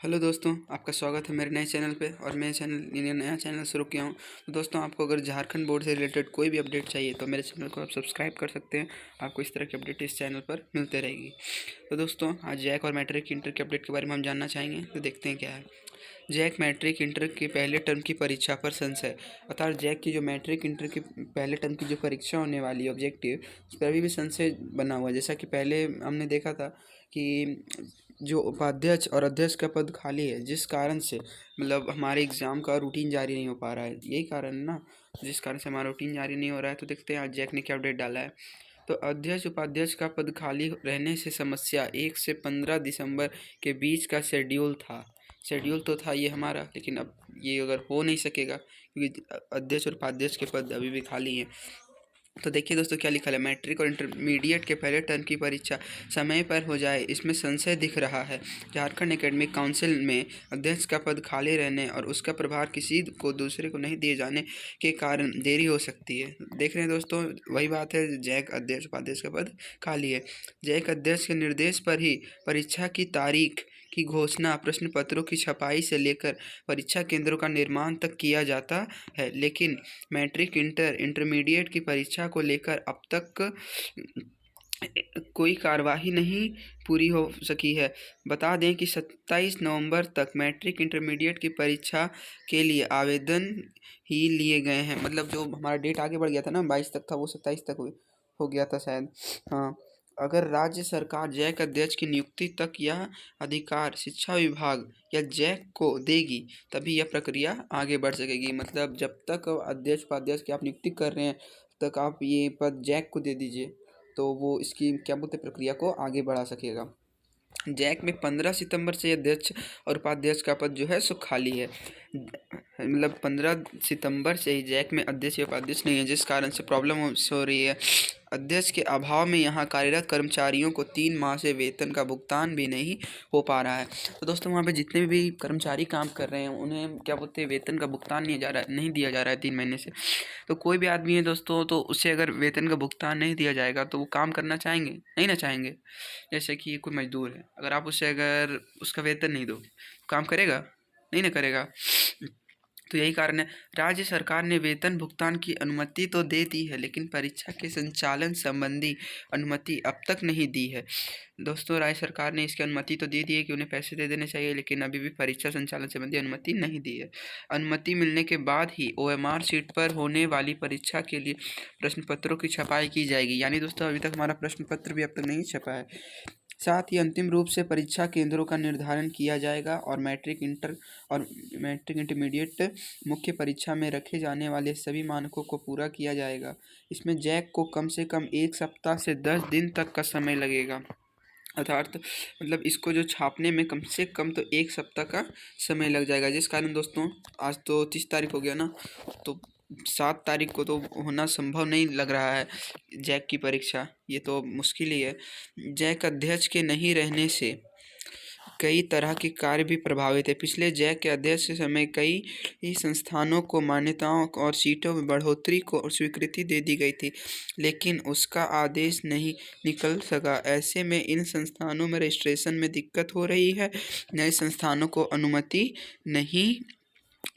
Hello दोस्तों, आपका स्वागत है मेरे नए चैनल पे। और मैं नया चैनल शुरू किया हूँ। तो दोस्तों, आपको अगर झारखंड बोर्ड से रिलेटेड कोई भी अपडेट चाहिए तो मेरे चैनल को आप सब्सक्राइब कर सकते हैं। आपको इस तरह की अपडेट इस चैनल पर मिलते रहेगी। तो दोस्तों, आज जैक और मैट्रिक इंटर के अपडेट के बारे में हम जानना चाहेंगे। तो देखते हैं क्या है। जैक मैट्रिक इंटर के पहले टर्म की परीक्षा पर संशय। अर्थात जैक की जो मैट्रिक इंटर की पहले टर्म की जो परीक्षा होने वाली है ऑब्जेक्टिव, उस पर अभी भी संशय बना हुआ है। जैसा कि पहले हमने देखा था कि जो उपाध्यक्ष और अध्यक्ष का पद खाली है, जिस कारण से मतलब हमारे एग्ज़ाम का रूटीन जारी नहीं हो पा रहा है। यही कारण है ना, जिस कारण से हमारा रूटीन जारी नहीं हो रहा है। तो देखते हैं आज जैक ने क्या अपडेट डाला है। तो अध्यक्ष उपाध्यक्ष का पद खाली रहने से समस्या। 1 से 15 दिसंबर के बीच का शेड्यूल तो था ये हमारा, लेकिन अब ये अगर हो नहीं सकेगा क्योंकि अध्यक्ष और उपाध्यक्ष के पद अभी भी खाली हैं। तो देखिए दोस्तों क्या लिखा है। मैट्रिक और इंटरमीडिएट के पहले टर्म की परीक्षा समय पर हो जाए, इसमें संशय दिख रहा है। झारखंड एकेडमिक काउंसिल में अध्यक्ष का पद खाली रहने और उसका प्रभार किसी को दूसरे को नहीं दिए जाने के कारण देरी हो सकती है। देख रहे हैं दोस्तों, वही बात है, जैक अध्यक्ष उपाध्यक्ष का पद खाली है। जैक अध्यक्ष के निर्देश पर ही परीक्षा की तारीख की घोषणा, प्रश्न पत्रों की छपाई से लेकर परीक्षा केंद्रों का निर्माण तक किया जाता है। लेकिन मैट्रिक इंटरमीडिएट की परीक्षा को लेकर अब तक कोई कार्यवाही नहीं पूरी हो सकी है। बता दें कि 27 नवंबर तक मैट्रिक इंटरमीडिएट की परीक्षा के लिए आवेदन ही लिए गए हैं। मतलब जो हमारा डेट आगे बढ़ गया था ना, 22 तक था, वो 27 तक हो गया था शायद। हाँ, अगर राज्य सरकार जैक अध्यक्ष की नियुक्ति तक यह अधिकार शिक्षा विभाग या जैक को देगी, तभी यह प्रक्रिया आगे बढ़ सकेगी। मतलब जब तक अध्यक्ष उपाध्यक्ष की आप नियुक्ति कर रहे हैं तक आप ये पद जैक को दे दीजिए, तो वो इसकी क्या बोलते हैं, प्रक्रिया को आगे बढ़ा सकेगा। जैक में 15 सितंबर से अध्यक्ष और उपाध्यक्ष का पद जो है सो खाली है। मतलब 15 सितंबर से ही जैक में अध्यक्ष या उपाध्यक्ष नहीं है, जिस कारण से प्रॉब्लम हो रही है। अध्यक्ष के अभाव में यहाँ कार्यरत कर्मचारियों को 3 माह से वेतन का भुगतान भी नहीं हो पा रहा है। तो दोस्तों, वहाँ पे जितने भी कर्मचारी काम कर रहे हैं उन्हें क्या बोलते हैं, वेतन का भुगतान नहीं दिया जा रहा है 3 महीने से। तो कोई भी आदमी है दोस्तों, तो उसे अगर वेतन का भुगतान नहीं दिया जाएगा तो वो काम करना चाहेंगे नहीं ना चाहेंगे। जैसे कि कोई मजदूर है, अगर आप उसे अगर उसका वेतन नहीं दो, काम करेगा नहीं ना करेगा। तो यही कारण है, राज्य सरकार ने वेतन भुगतान की अनुमति तो दे दी है, लेकिन परीक्षा के संचालन संबंधी अनुमति अब तक नहीं दी है। दोस्तों, राज्य सरकार ने इसकी अनुमति तो दे दी है कि उन्हें पैसे दे देने चाहिए, लेकिन अभी भी परीक्षा संचालन संबंधी अनुमति नहीं दी है। अनुमति मिलने के बाद ही OMR सीट पर होने वाली परीक्षा के लिए प्रश्न पत्रों की छपाई की जाएगी। यानी दोस्तों, अभी तक हमारा प्रश्न पत्र भी अब तक नहीं छपा है। साथ ही अंतिम रूप से परीक्षा केंद्रों का निर्धारण किया जाएगा और मैट्रिक इंटरमीडिएट मुख्य परीक्षा में रखे जाने वाले सभी मानकों को पूरा किया जाएगा। इसमें जैक को कम से कम 1 सप्ताह से 10 दिन तक का समय लगेगा। अर्थात मतलब इसको जो छापने में कम से कम तो 1 सप्ताह का समय लग जाएगा। जिस कारण दोस्तों, आज तो 30 तारीख हो गया ना, तो 7 तारीख को तो होना संभव नहीं लग रहा है जैक की परीक्षा। ये तो मुश्किल ही है। जैक अध्यक्ष के नहीं रहने से कई तरह के कार्य भी प्रभावित है। पिछले जैक के अध्यक्ष के समय कई संस्थानों को मान्यताओं और सीटों में बढ़ोतरी को स्वीकृति दे दी गई थी, लेकिन उसका आदेश नहीं निकल सका। ऐसे में इन संस्थानों में रजिस्ट्रेशन में दिक्कत हो रही है। नए संस्थानों को अनुमति नहीं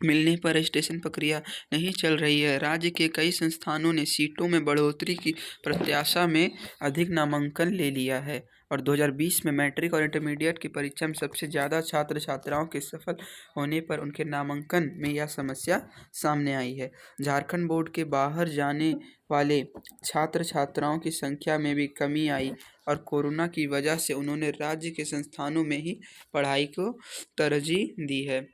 मिलने पर रजिस्ट्रेशन प्रक्रिया नहीं चल रही है। राज्य के कई संस्थानों ने सीटों में बढ़ोतरी की प्रत्याशा में अधिक नामांकन ले लिया है और 2020 में मैट्रिक और इंटरमीडिएट की परीक्षा में सबसे ज़्यादा छात्र छात्राओं के सफल होने पर उनके नामांकन में यह समस्या सामने आई है। झारखंड बोर्ड के बाहर जाने वाले छात्र छात्राओं की संख्या में भी कमी आई और कोरोना की वजह से उन्होंने राज्य के संस्थानों में ही पढ़ाई को तरजीह दी है।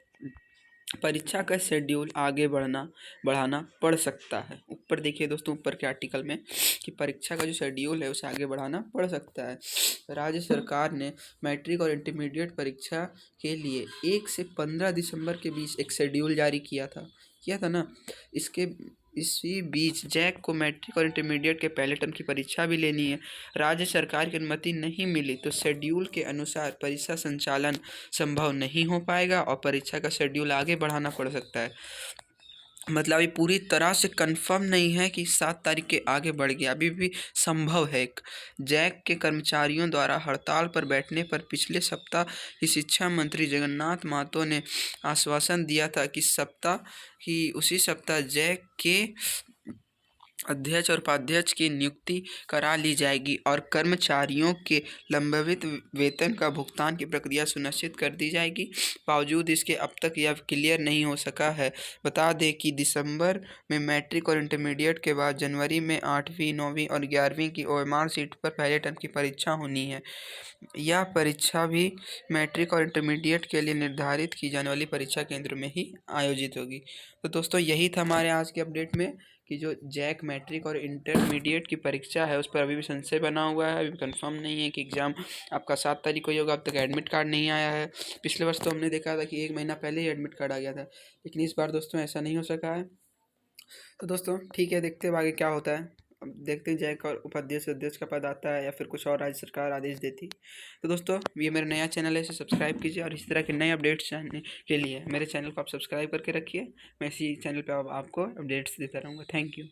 परीक्षा का शेड्यूल आगे बढ़ाना पड़ सकता है। ऊपर देखिए दोस्तों, ऊपर के आर्टिकल में कि परीक्षा का जो शेड्यूल है उसे आगे बढ़ाना पड़ सकता है। राज्य सरकार ने मैट्रिक और इंटरमीडिएट परीक्षा के लिए 1 से 15 दिसंबर के बीच एक शेड्यूल जारी किया था ना। इसी बीच जैक को मैट्रिक और इंटरमीडिएट के पहले टर्म की परीक्षा भी लेनी है। राज्य सरकार की अनुमति नहीं मिली तो शेड्यूल के अनुसार परीक्षा संचालन संभव नहीं हो पाएगा और परीक्षा का शेड्यूल आगे बढ़ाना पड़ सकता है। मतलब अभी पूरी तरह से कंफर्म नहीं है कि 7 तारीख के आगे बढ़ गया, अभी भी संभव है। जैक के कर्मचारियों द्वारा हड़ताल पर बैठने पर पिछले सप्ताह ही शिक्षा मंत्री जगन्नाथ महतो ने आश्वासन दिया था कि उसी सप्ताह जैक के अध्यक्ष और उपाध्यक्ष की नियुक्ति करा ली जाएगी और कर्मचारियों के लंबित वेतन का भुगतान की प्रक्रिया सुनिश्चित कर दी जाएगी। बावजूद इसके अब तक यह क्लियर नहीं हो सका है। बता दें कि दिसंबर में मैट्रिक और इंटरमीडिएट के बाद जनवरी में 8वीं 9वीं और 11वीं की ओएमआर सीट पर पहले टर्म की परीक्षा होनी है। यह परीक्षा भी मैट्रिक और इंटरमीडिएट के लिए निर्धारित की जाने वाली परीक्षा केंद्र में ही आयोजित होगी। तो दोस्तों यही था हमारे आज के अपडेट में कि जो जैक मैट्रिक और इंटरमीडिएट की परीक्षा है उस पर अभी भी संशय बना हुआ है, अभी कंफर्म नहीं है कि एग्ज़ाम आपका 7 तारीख को ही होगा। अब तक एडमिट कार्ड नहीं आया है। पिछले वर्ष तो हमने देखा था कि 1 महीना पहले ही एडमिट कार्ड आ गया था, लेकिन इस बार दोस्तों ऐसा नहीं हो सका है। तो दोस्तों ठीक है, देखते हैं आगे क्या होता है। अब देखते हैं जैक और उपाध्यक्ष अध्यक्ष का पद आता है या फिर कुछ और राज्य सरकार आदेश देती। तो दोस्तों ये मेरा नया चैनल है, इसे सब्सक्राइब कीजिए और इस तरह के नए अपडेट्स जानने के लिए मेरे चैनल को आप सब्सक्राइब करके रखिए। मैं इसी चैनल पे आपको अपडेट्स देता रहूँगा। Thank you.